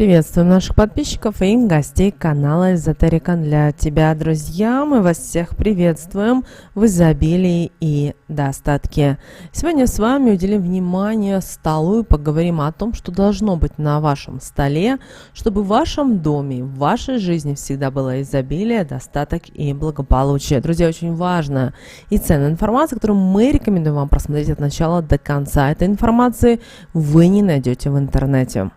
Приветствуем наших подписчиков и гостей канала Эзотерика для тебя, друзья. Мы вас всех приветствуем в изобилии и достатке. Сегодня с вами уделим внимание столу и поговорим о том, что должно быть на вашем столе, чтобы в вашем доме, в вашей жизни всегда было изобилие, достаток и благополучие. Друзья, очень важная и ценная информация, которую мы рекомендуем вам просмотреть от начала до конца. Этой информации вы не найдете в интернете.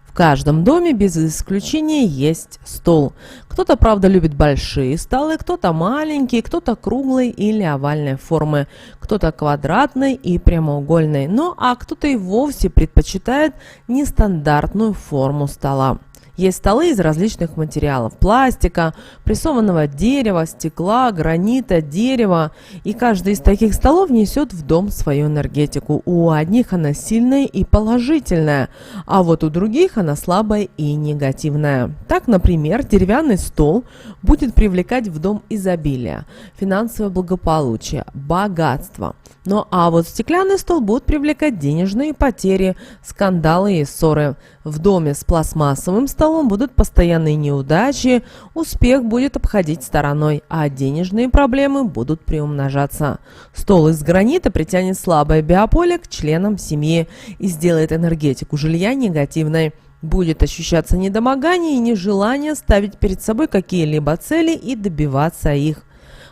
В каждом доме без исключения есть стол. Кто-то, правда, любит большие столы, кто-то маленькие, кто-то круглой или овальной формы, кто-то квадратной и прямоугольной. Ну а кто-то и вовсе предпочитает нестандартную форму стола. Есть столы из различных материалов: пластика, прессованного дерева, стекла, гранита, дерева. И каждый из таких столов несет в дом свою энергетику. У одних она сильная и положительная, а вот у других она слабая и негативная. Так, например, деревянный стол будет привлекать в дом изобилие, финансовое благополучие, богатство. Ну а вот стеклянный стол будет привлекать денежные потери, скандалы и ссоры. В доме с пластмассовым столом будут постоянные неудачи, успех будет обходить стороной, а денежные проблемы будут приумножаться. Стол из гранита притянет слабое биополе к членам семьи и сделает энергетику жилья негативной. Будет ощущаться недомогание и нежелание ставить перед собой какие-либо цели и добиваться их.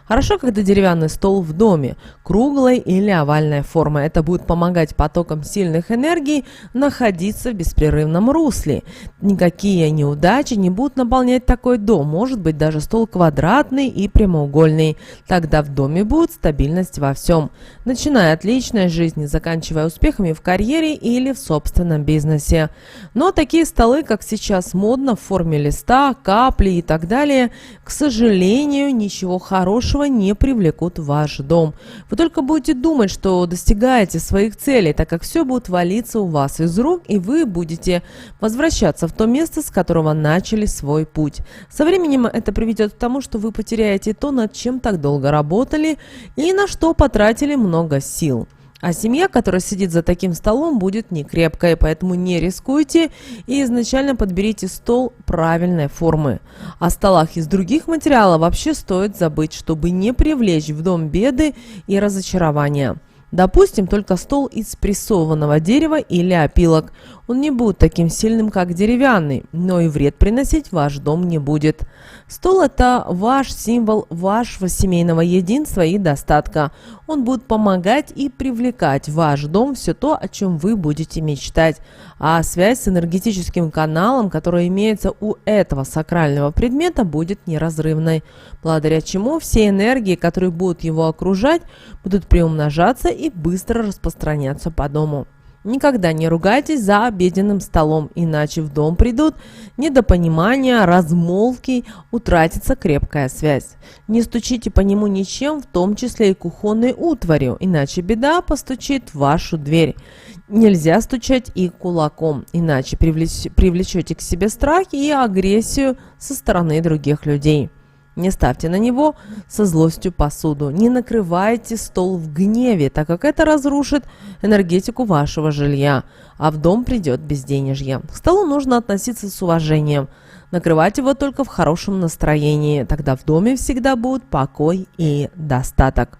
Хорошо, когда деревянный стол в доме, круглой или овальной формы. Это будет помогать потокам сильных энергий находиться в беспрерывном русле. Никакие неудачи не будут наполнять такой дом. Может быть, даже стол квадратный и прямоугольный. Тогда в доме будет стабильность во всем, начиная от личной жизни, заканчивая успехами в карьере или в собственном бизнесе. Но такие столы, как сейчас модно, в форме листа, капли и так далее, к сожалению, ничего хорошего не привлекут в ваш дом. Вы только будете думать, что достигаете своих целей, так как все будет валиться у вас из рук, и вы будете возвращаться в то место, с которого начали свой путь. Со временем это приведет к тому, что вы потеряете то, над чем так долго работали и на что потратили много сил. А семья, которая сидит за таким столом, будет некрепкой, поэтому не рискуйте и изначально подберите стол правильной формы. О столах из других материалов вообще стоит забыть, чтобы не привлечь в дом беды и разочарования. Допустим, только стол из прессованного дерева или опилок. Он не будет таким сильным, как деревянный, но и вред приносить в ваш дом не будет. Стол – это ваш символ вашего семейного единства и достатка. Он будет помогать и привлекать в ваш дом все то, о чем вы будете мечтать. А связь с энергетическим каналом, который имеется у этого сакрального предмета, будет неразрывной, благодаря чему все энергии, которые будут его окружать, будут приумножаться и быстро распространяться по дому. Никогда не ругайтесь за обеденным столом, иначе в дом придут недопонимания, размолвки, утратится крепкая связь. Не стучите по нему ничем, в том числе и кухонной утварью, иначе беда постучит в вашу дверь. Нельзя стучать и кулаком, иначе привлечете к себе страх и агрессию со стороны других людей. Не ставьте на него со злостью посуду, не накрывайте стол в гневе, так как это разрушит энергетику вашего жилья, а в дом придет безденежье. К столу нужно относиться с уважением, накрывать его только в хорошем настроении, тогда в доме всегда будет покой и достаток.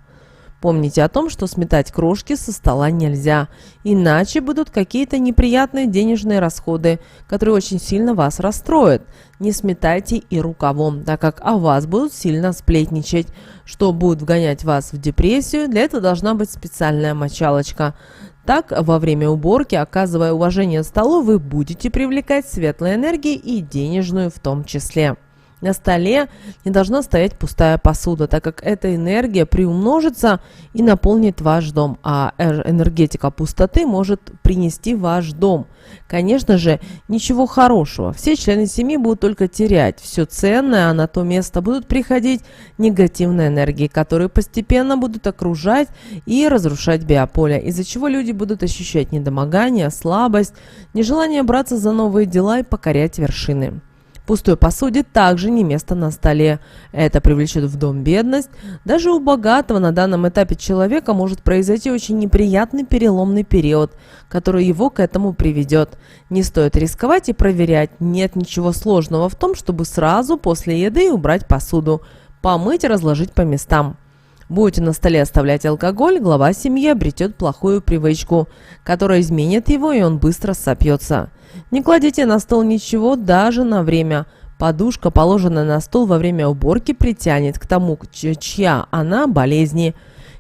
Помните о том, что сметать крошки со стола нельзя, иначе будут какие-то неприятные денежные расходы, которые очень сильно вас расстроят. Не сметайте и рукавом, так как о вас будут сильно сплетничать, что будет вгонять вас в депрессию. Для этого должна быть специальная мочалочка. Так, во время уборки, оказывая уважение столу, вы будете привлекать светлые энергии и денежную в том числе. На столе не должна стоять пустая посуда, так как эта энергия приумножится и наполнит ваш дом, а энергетика пустоты может принести в ваш дом. Конечно же, ничего хорошего. Все члены семьи будут только терять все ценное, а на то место будут приходить негативные энергии, которые постепенно будут окружать и разрушать биополе, из-за чего люди будут ощущать недомогание, слабость, нежелание браться за новые дела и покорять вершины. Пустой посуде также не место на столе. Это привлечет в дом бедность. Даже у богатого на данном этапе человека может произойти очень неприятный переломный период, который его к этому приведет. Не стоит рисковать и проверять. Нет ничего сложного в том, чтобы сразу после еды убрать посуду, помыть и разложить по местам. Будете на столе оставлять алкоголь, глава семьи обретет плохую привычку, которая изменит его, и он быстро сопьется. Не кладите на стол ничего даже на время. Подушка, положенная на стол во время уборки, притянет к тому, чья она болезни.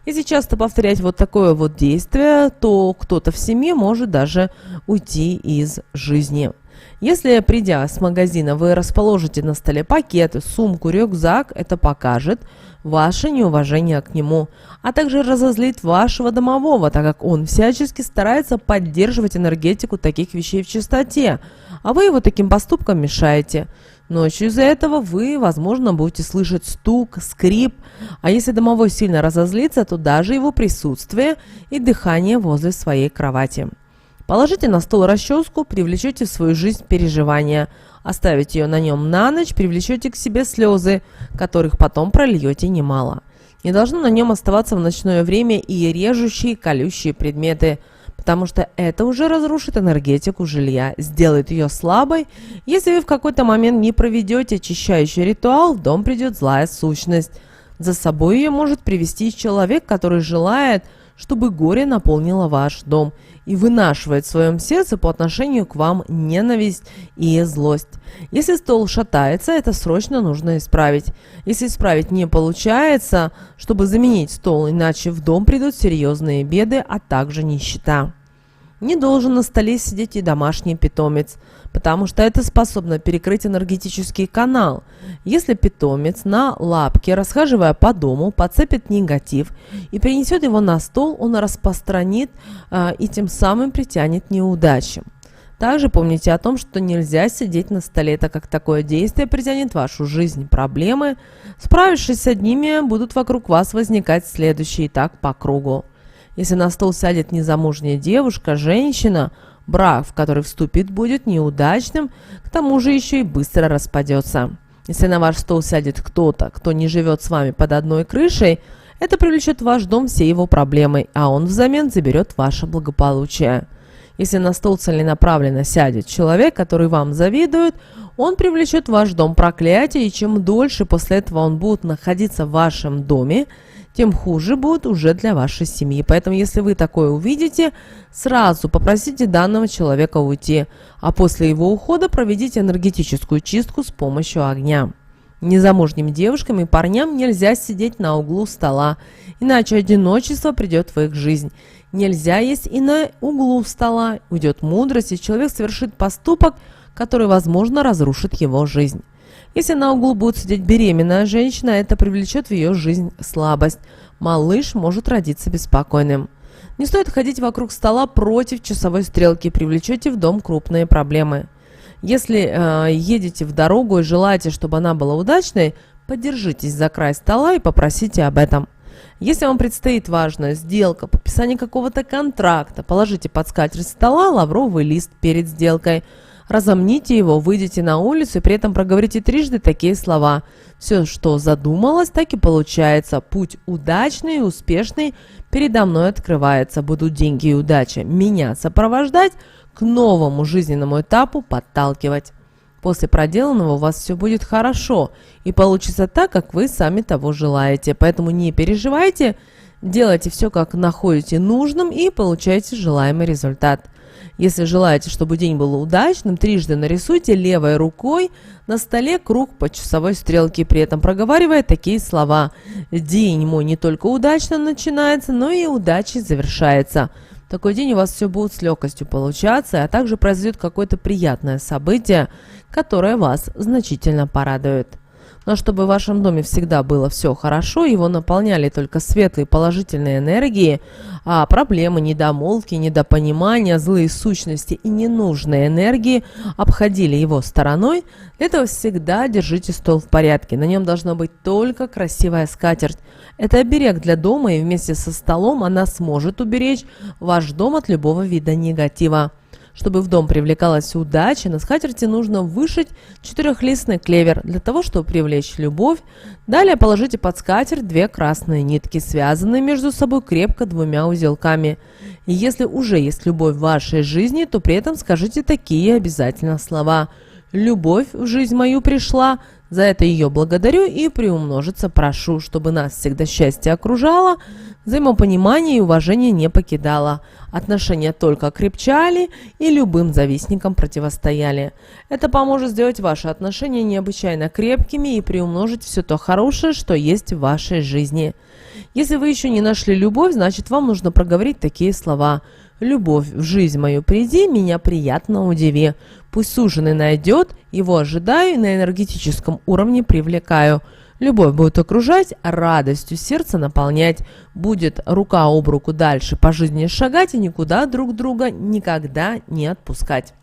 Если часто повторять вот такое вот действие, то кто-то в семье может даже уйти из жизни. Если, придя с магазина, вы расположите на столе пакеты, сумку, рюкзак, это покажет ваше неуважение к нему, а также разозлит вашего домового, так как он всячески старается поддерживать энергетику таких вещей в чистоте, а вы его таким поступком мешаете. Ночью из-за этого вы, возможно, будете слышать стук, скрип, а если домовой сильно разозлится, то даже его присутствие и дыхание возле своей кровати. Положите на стол расческу, привлечете в свою жизнь переживания. Оставите ее на нем на ночь, привлечете к себе слезы, которых потом прольете немало. Не должно на нем оставаться в ночное время и режущие, колющие предметы, потому что это уже разрушит энергетику жилья, сделает ее слабой. Если вы в какой-то момент не проведете очищающий ритуал, в дом придет злая сущность. За собой ее может привести человек, который желает, чтобы горе наполнило ваш дом и вынашивает в своем сердце по отношению к вам ненависть и злость. Если стол шатается, это срочно нужно исправить. Если исправить не получается, чтобы заменить стол, иначе в дом придут серьезные беды, а также нищета. Не должен на столе сидеть и домашний питомец, потому что это способно перекрыть энергетический канал. Если питомец на лапке, расхаживая по дому, подцепит негатив и принесет его на стол, он распространит и тем самым притянет неудачи. Также помните о том, что нельзя сидеть на столе, так как такое действие притянет в вашу жизнь проблемы. Справившись с одними, будут вокруг вас возникать следующие, так по кругу. Если на стол сядет незамужняя девушка, женщина, брак, в который вступит, будет неудачным, к тому же еще и быстро распадется. Если на ваш стол сядет кто-то, кто не живет с вами под одной крышей, это привлечет в ваш дом все его проблемы, а он взамен заберет ваше благополучие. Если на стол целенаправленно сядет человек, который вам завидует, он привлечет в ваш дом проклятие, и чем дольше после этого он будет находиться в вашем доме, тем хуже будет уже для вашей семьи. Поэтому, если вы такое увидите, сразу попросите данного человека уйти, а после его ухода проведите энергетическую чистку с помощью огня. Незамужним девушкам и парням нельзя сидеть на углу стола, иначе одиночество придет в их жизнь. Нельзя есть и на углу стола, уйдет мудрость, и человек совершит поступок, который, возможно, разрушит его жизнь. Если на углу будет сидеть беременная женщина, это привлечет в ее жизнь слабость. Малыш может родиться беспокойным. Не стоит ходить вокруг стола против часовой стрелки, привлечете в дом крупные проблемы. Если едете в дорогу и желаете, чтобы она была удачной, подержитесь за край стола и попросите об этом. Если вам предстоит важная сделка, подписание какого-то контракта, положите под скатерть стола лавровый лист перед сделкой. Разомните его, выйдите на улицу и при этом проговорите трижды такие слова. Все, что задумалось, так и получается. Путь удачный и успешный передо мной открывается. Будут деньги и удача меня сопровождать, к новому жизненному этапу подталкивать. После проделанного у вас все будет хорошо и получится так, как вы сами того желаете. Поэтому не переживайте, делайте все, как находите нужным, и получайте желаемый результат. Если желаете, чтобы день был удачным, трижды нарисуйте левой рукой на столе круг по часовой стрелке, при этом проговаривая такие слова: «День мой не только удачно начинается, но и удачей завершается». В такой день у вас все будет с легкостью получаться, а также произойдет какое-то приятное событие, которое вас значительно порадует. Но чтобы в вашем доме всегда было все хорошо, его наполняли только светлые положительные энергии, а проблемы, недомолвки, недопонимания, злые сущности и ненужные энергии обходили его стороной, для этого всегда держите стол в порядке. На нем должна быть только красивая скатерть. Это оберег для дома, и вместе со столом она сможет уберечь ваш дом от любого вида негатива. Чтобы в дом привлекалась удача, на скатерти нужно вышить 4-листный клевер для того, чтобы привлечь любовь. Далее положите под скатерть 2 красные нитки, связанные между собой крепко 2 узелками. И если уже есть любовь в вашей жизни, то при этом скажите такие обязательно слова: «Любовь в жизнь мою пришла, за это ее благодарю и приумножиться прошу, чтобы нас всегда счастье окружало, взаимопонимание и уважение не покидало, отношения только крепчали и любым завистникам противостояли». Это поможет сделать ваши отношения необычайно крепкими и приумножить все то хорошее, что есть в вашей жизни. Если вы еще не нашли любовь, значит, вам нужно проговорить такие слова: «Любовь в жизнь мою приди, меня приятно удиви. Пусть суженый найдет, его ожидаю и на энергетическом уровне привлекаю. Любовь будет окружать, радостью сердце наполнять. Будет рука об руку дальше по жизни шагать и никуда друг друга никогда не отпускать».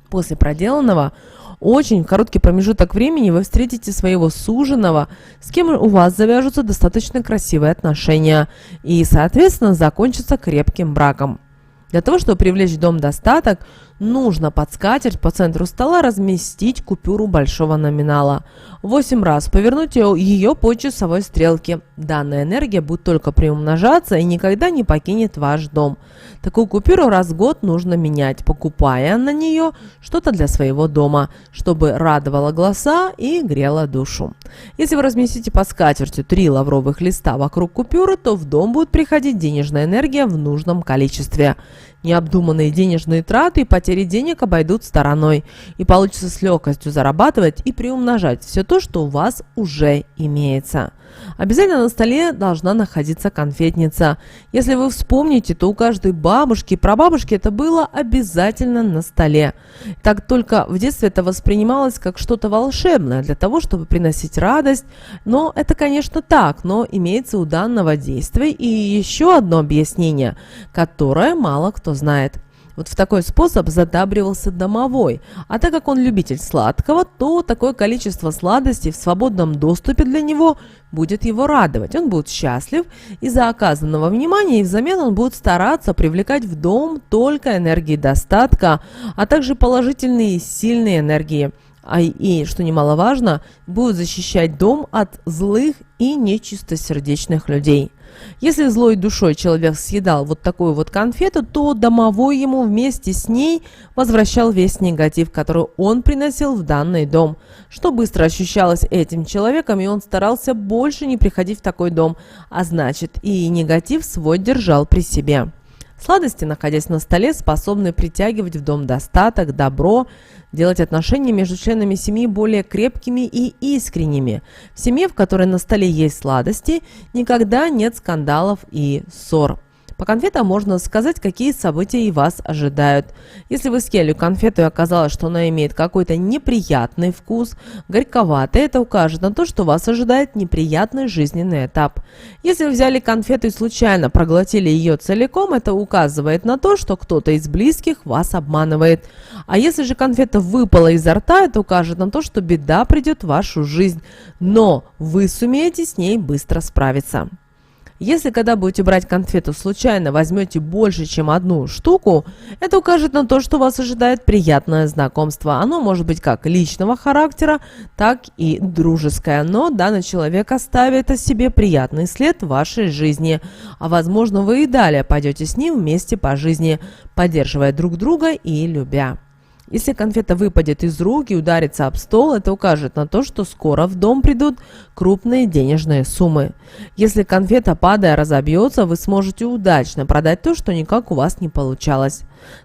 После проделанного очень короткий промежуток времени вы встретите своего суженого, с кем у вас завяжутся достаточно красивые отношения и, соответственно, закончатся крепким браком. Для того, чтобы привлечь в дом достаток, нужно под скатерть по центру стола разместить купюру большого номинала. 8 раз повернуть ее по часовой стрелке. Данная энергия будет только приумножаться и никогда не покинет ваш дом. Такую купюру раз в год нужно менять, покупая на нее что-то для своего дома, чтобы радовало глаза и грело душу. Если вы разместите под скатертью 3 лавровых листа вокруг купюры, то в дом будет приходить денежная энергия в нужном количестве. Необдуманные денежные траты и потери денег обойдут стороной, и получится с легкостью зарабатывать и приумножать все то, что у вас уже имеется. Обязательно на столе должна находиться конфетница. Если вы вспомните, то у каждой бабушки и прабабушки это было обязательно на столе. Так только в детстве это воспринималось как что-то волшебное для того, чтобы приносить радость. Но это, конечно, так, но имеется у данного действия и еще одно объяснение, которое мало кто знает. Вот в такой способ задабривался домовой, а так как он любитель сладкого, то такое количество сладостей в свободном доступе для него будет его радовать. Он будет счастлив из-за оказанного внимания, и взамен он будет стараться привлекать в дом только энергии достатка, а также положительные и сильные энергии. И, что немаловажно, будет защищать дом от злых и нечистосердечных людей. Если злой душой человек съедал вот такую вот конфету, то домовой ему вместе с ней возвращал весь негатив, который он приносил в данный дом, что быстро ощущалось этим человеком, и он старался больше не приходить в такой дом, а значит и негатив свой держал при себе. Сладости, находясь на столе, способны притягивать в дом достаток, добро, делать отношения между членами семьи более крепкими и искренними. В семье, в которой на столе есть сладости, никогда нет скандалов и ссор. По конфетам можно сказать, какие события и вас ожидают. Если вы съели конфету и оказалось, что она имеет какой-то неприятный вкус, горьковатый, это укажет на то, что вас ожидает неприятный жизненный этап. Если вы взяли конфету и случайно проглотили ее целиком, это указывает на то, что кто-то из близких вас обманывает. А если же конфета выпала изо рта, это укажет на то, что беда придет в вашу жизнь, но вы сумеете с ней быстро справиться. Если когда будете брать конфету случайно возьмете больше, чем 1 штуку, это укажет на то, что вас ожидает приятное знакомство. Оно может быть как личного характера, так и дружеское, но данный человек оставит о себе приятный след в вашей жизни. А возможно, вы и далее пойдете с ним вместе по жизни, поддерживая друг друга и любя. Если конфета выпадет из рук и ударится об стол, это укажет на то, что скоро в дом придут крупные денежные суммы. Если конфета, падая, разобьется, вы сможете удачно продать то, что никак у вас не получалось.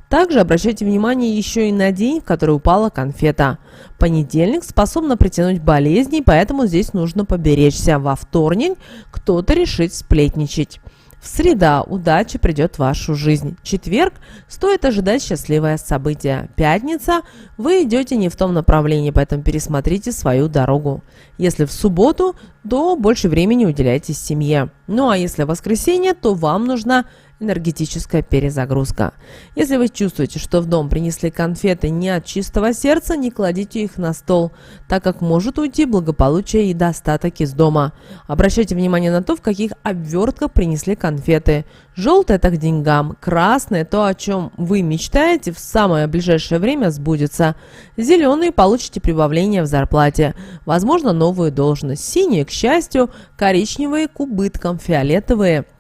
Также обращайте внимание еще и на день, в который упала конфета. Понедельник способна притянуть болезни, поэтому здесь нужно поберечься. Во вторник кто-то решит сплетничать. В среда удача придет в вашу жизнь. Четверг стоит ожидать счастливое событие. Пятница вы идете не в том направлении, поэтому пересмотрите свою дорогу. Если в субботу, то больше времени уделяйте семье. Ну а если воскресенье, то вам нужна энергетическая перезагрузка. Если вы чувствуете, что в дом принесли конфеты не от чистого сердца, не кладите их на стол, так как может уйти благополучие и достаток из дома. Обращайте внимание на то, в каких обвертках принесли конфеты. Желтое – это к деньгам, красное – то, о чем вы мечтаете, в самое ближайшее время сбудется. Зеленый – получите прибавление в зарплате, возможно, новую должность. Синие – к счастью, коричневые – к убыткам, фиолетовые –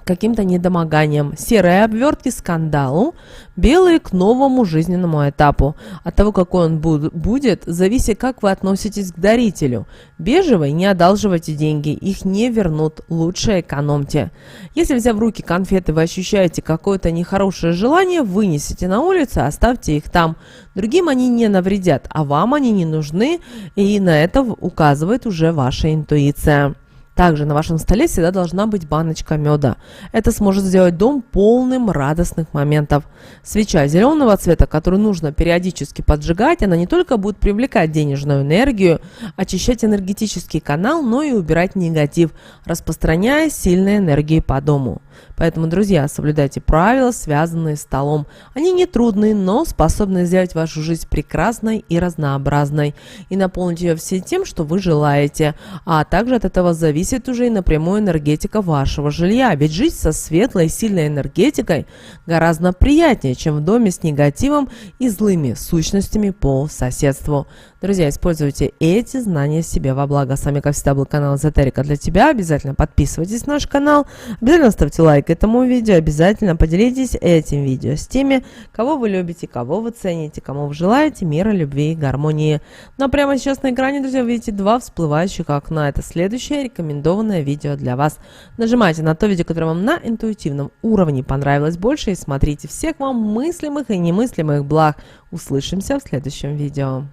каким-то недомоганием, серые обвертки скандалу, белые к новому жизненному этапу. От того, какой он будет, зависит, как вы относитесь к дарителю. Бежевый – не одалживайте деньги, их не вернут, лучше экономьте. Если, взяв в руки конфеты, вы ощущаете какое-то нехорошее желание, вынесите на улицу, оставьте их там. Другим они не навредят, а вам они не нужны, и на это указывает уже ваша интуиция. Также на вашем столе всегда должна быть баночка меда. Это сможет сделать дом полным радостных моментов. Свеча зеленого цвета, которую нужно периодически поджигать, она не только будет привлекать денежную энергию, очищать энергетический канал, но и убирать негатив, распространяя сильные энергии по дому. Поэтому, друзья, соблюдайте правила, связанные с столом. Они не трудные, но способны сделать вашу жизнь прекрасной и разнообразной и наполнить ее всем тем, что вы желаете. А также от этого зависит уже и напрямую энергетика вашего жилья. Ведь жить со светлой и сильной энергетикой гораздо приятнее, чем в доме с негативом и злыми сущностями по соседству. Друзья, используйте эти знания себе во благо. С вами, как всегда, был канал Эзотерика для тебя. Обязательно подписывайтесь на наш канал, обязательно ставьте лайк этому видео, обязательно поделитесь этим видео с теми, кого вы любите, кого вы цените, кому вы желаете мира, любви и гармонии. Ну а прямо сейчас на экране, друзья, вы видите два всплывающих окна. Это следующее рекомендованное видео для вас. Нажимайте на то видео, которое вам на интуитивном уровне понравилось больше, и смотрите. Всех вам мыслимых и немыслимых благ. Услышимся в следующем видео.